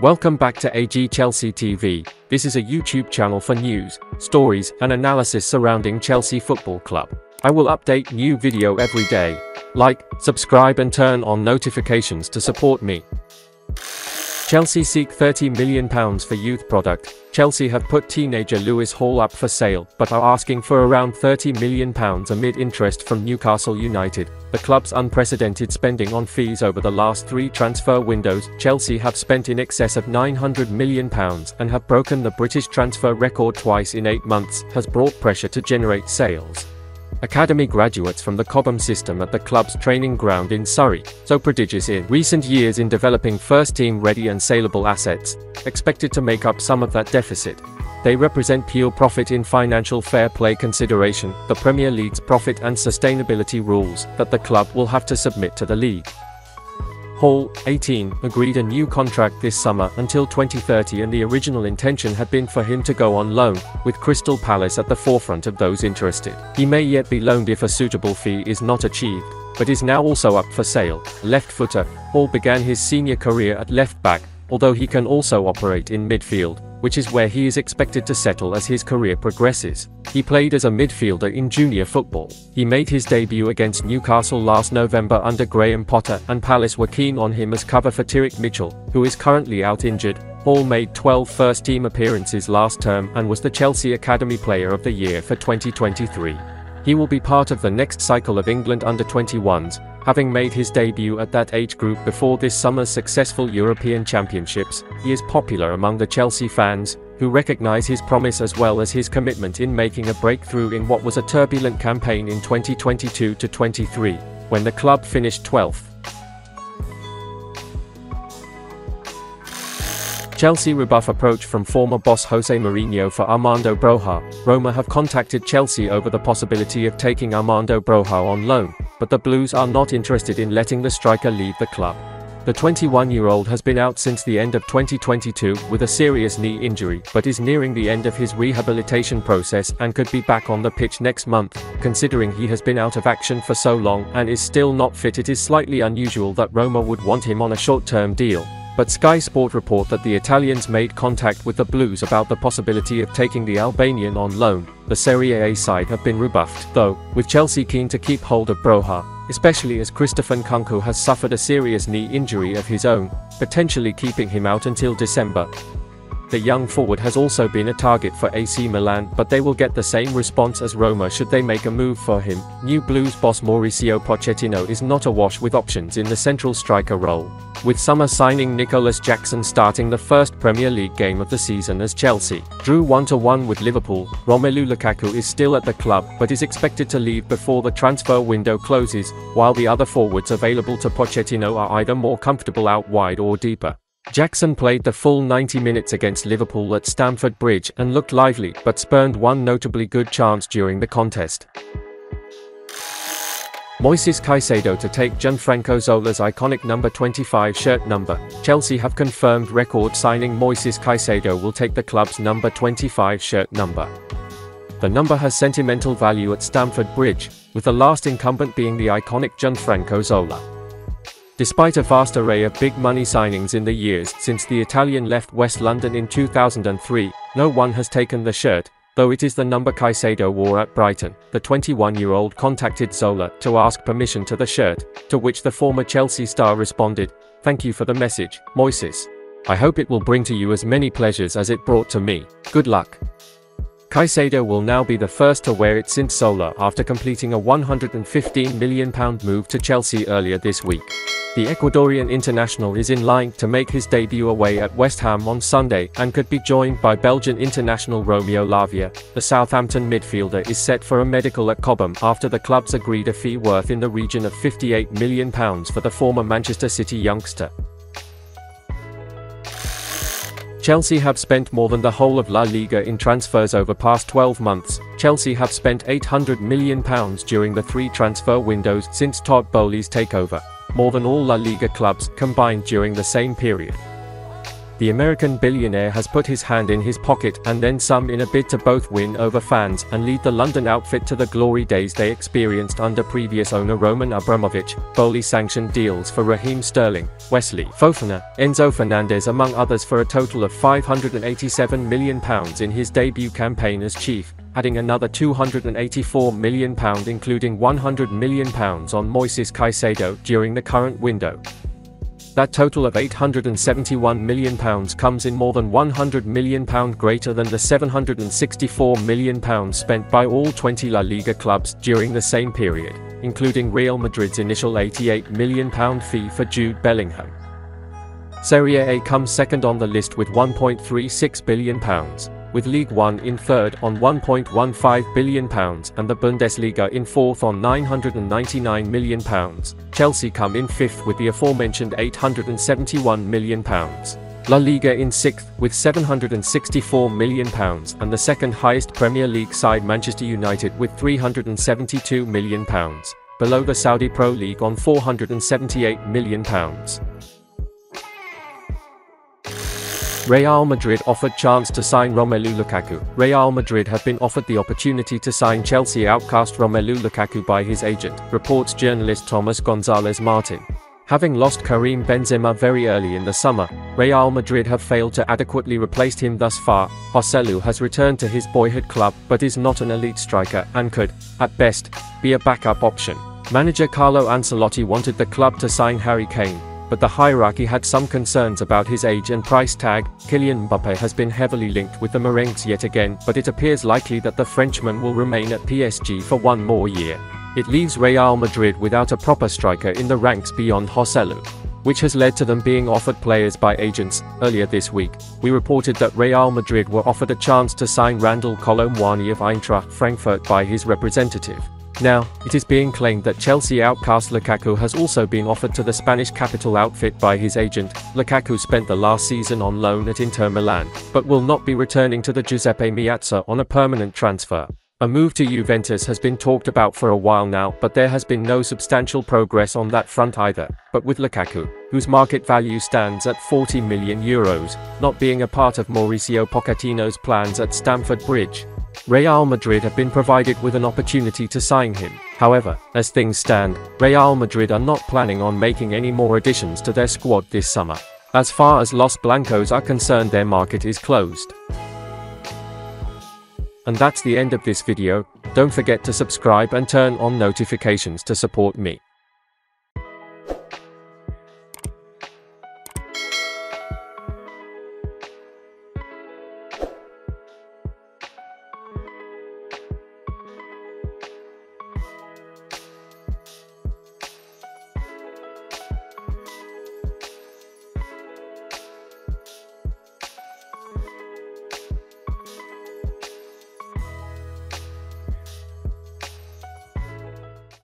Welcome back to AG Chelsea TV. This is a YouTube channel for news, stories, and analysis surrounding Chelsea Football Club. I will update new video every day. Like, subscribe and turn on notifications to support me. Chelsea seek £30 million for youth product. Chelsea have put teenager Lewis Hall up for sale, but are asking for around £30 million amid interest from Newcastle United. The club's unprecedented spending on fees over the last 3 transfer windows. Chelsea have spent in excess of £900 million and have broken the British transfer record twice in 8 months, has brought pressure to generate sales. Academy graduates from the Cobham system at the club's training ground in Surrey, so prodigious in recent years in developing first-team ready and saleable assets, expected to make up some of that deficit. They represent pure profit in financial fair play consideration, the Premier League's profit and sustainability rules that the club will have to submit to the league. Hall, 18, agreed a new contract this summer until 2030, and the original intention had been for him to go on loan, with Crystal Palace at the forefront of those interested. He may yet be loaned if a suitable fee is not achieved, but is now also up for sale. Left-footer, Hall began his senior career at left-back, although he can also operate in midfield, which is where he is expected to settle as his career progresses. He played as a midfielder in junior football. He made his debut against Newcastle last November under Graham Potter, and Palace were keen on him as cover for Tyrick Mitchell, who is currently out injured. Hall made 12 first-team appearances last term and was the Chelsea Academy Player of the Year for 2023. He will be part of the next cycle of England under-21s, having made his debut at that age group before this summer's successful European Championships. He is popular among the Chelsea fans, who recognise his promise as well as his commitment in making a breakthrough in what was a turbulent campaign in 2022-23, when the club finished 12th. Chelsea rebuff approach from former boss Jose Mourinho for Armando Broja. Roma have contacted Chelsea over the possibility of taking Armando Broja on loan, but the Blues are not interested in letting the striker leave the club. The 21-year-old has been out since the end of 2022 with a serious knee injury, but is nearing the end of his rehabilitation process and could be back on the pitch next month. Considering he has been out of action for so long and is still not fit, it is slightly unusual that Roma would want him on a short-term deal. But Sky Sport report that the Italians made contact with the Blues about the possibility of taking the Albanian on loan. The Serie A side have been rebuffed, though, with Chelsea keen to keep hold of Broja, especially as Christopher Nkunku has suffered a serious knee injury of his own, potentially keeping him out until December. The young forward has also been a target for AC Milan, but they will get the same response as Roma should they make a move for him. New Blues boss Mauricio Pochettino is not awash with options in the central striker role, with summer signing Nicolas Jackson starting the first Premier League game of the season as Chelsea drew 1-1 with Liverpool. Romelu Lukaku is still at the club, but is expected to leave before the transfer window closes, while the other forwards available to Pochettino are either more comfortable out wide or deeper. Jackson played the full 90 minutes against Liverpool at Stamford Bridge and looked lively, but spurned one notably good chance during the contest. Moises Caicedo to take Gianfranco Zola's iconic number 25 shirt number. Chelsea have confirmed record signing Moises Caicedo will take the club's number 25 shirt number. The number has sentimental value at Stamford Bridge, with the last incumbent being the iconic Gianfranco Zola. Despite a vast array of big-money signings in the years since the Italian left West London in 2003, no one has taken the shirt, though it is the number Caicedo wore at Brighton. The 21-year-old contacted Zola to ask permission to the shirt, to which the former Chelsea star responded, "Thank you for the message, Moises. I hope it will bring to you as many pleasures as it brought to me. Good luck." Caicedo will now be the first to wear it since Zola, after completing a £115 million move to Chelsea earlier this week. The Ecuadorian international is in line to make his debut away at West Ham on Sunday and could be joined by Belgian international Romelu Lavia. The Southampton midfielder is set for a medical at Cobham after the clubs agreed a fee worth in the region of £58 million for the former Manchester City youngster. Chelsea have spent more than the whole of La Liga in transfers over past 12 months. Chelsea have spent £800 million during the 3 transfer windows since Todd Bowley's takeover, more than all La Liga clubs combined during the same period. The American billionaire has put his hand in his pocket and then some in a bid to both win over fans and lead the London outfit to the glory days they experienced under previous owner Roman Abramovich. Bowley sanctioned deals for Raheem Sterling, Wesley Fofana, Enzo Fernandez among others for a total of £587 million in his debut campaign as chief, adding another £284 million including £100 million on Moises Caicedo during the current window. That total of £871 million comes in more than £100 million greater than the £764 million spent by all 20 La Liga clubs during the same period, including Real Madrid's initial £88 million fee for Jude Bellingham. Serie A comes second on the list with £1.36 billion, with League One in third on £1.15 billion and the Bundesliga in fourth on £999 million. Chelsea come in fifth with the aforementioned £871 million. La Liga in sixth with £764 million and the second highest Premier League side Manchester United with £372 million, below the Saudi Pro League on £478 million. Real Madrid offered chance to sign Romelu Lukaku. Real Madrid have been offered the opportunity to sign Chelsea outcast Romelu Lukaku by his agent, reports journalist Thomas Gonzalez Martin. Having lost Karim Benzema very early in the summer, Real Madrid have failed to adequately replace him thus far. Joselu has returned to his boyhood club but is not an elite striker and could, at best, be a backup option. Manager Carlo Ancelotti wanted the club to sign Harry Kane, but the hierarchy had some concerns about his age and price tag. Kylian Mbappe has been heavily linked with the merengues yet again, but it appears likely that the Frenchman will remain at PSG for one more year. It leaves Real Madrid without a proper striker in the ranks beyond Joselu, which has led to them being offered players by agents. Earlier this week, we reported that Real Madrid were offered a chance to sign Randal Kolo Muani of Eintracht Frankfurt by his representative. Now, it is being claimed that Chelsea outcast Lukaku has also been offered to the Spanish capital outfit by his agent. Lukaku spent the last season on loan at Inter Milan, but will not be returning to the Giuseppe Meazza on a permanent transfer. A move to Juventus has been talked about for a while now, but there has been no substantial progress on that front either. But with Lukaku, whose market value stands at €40 million, not being a part of Mauricio Pochettino's plans at Stamford Bridge, Real Madrid have been provided with an opportunity to sign him. However, as things stand, Real Madrid are not planning on making any more additions to their squad this summer. As far as Los Blancos are concerned, their market is closed. And that's the end of this video. Don't forget to subscribe and turn on notifications to support me.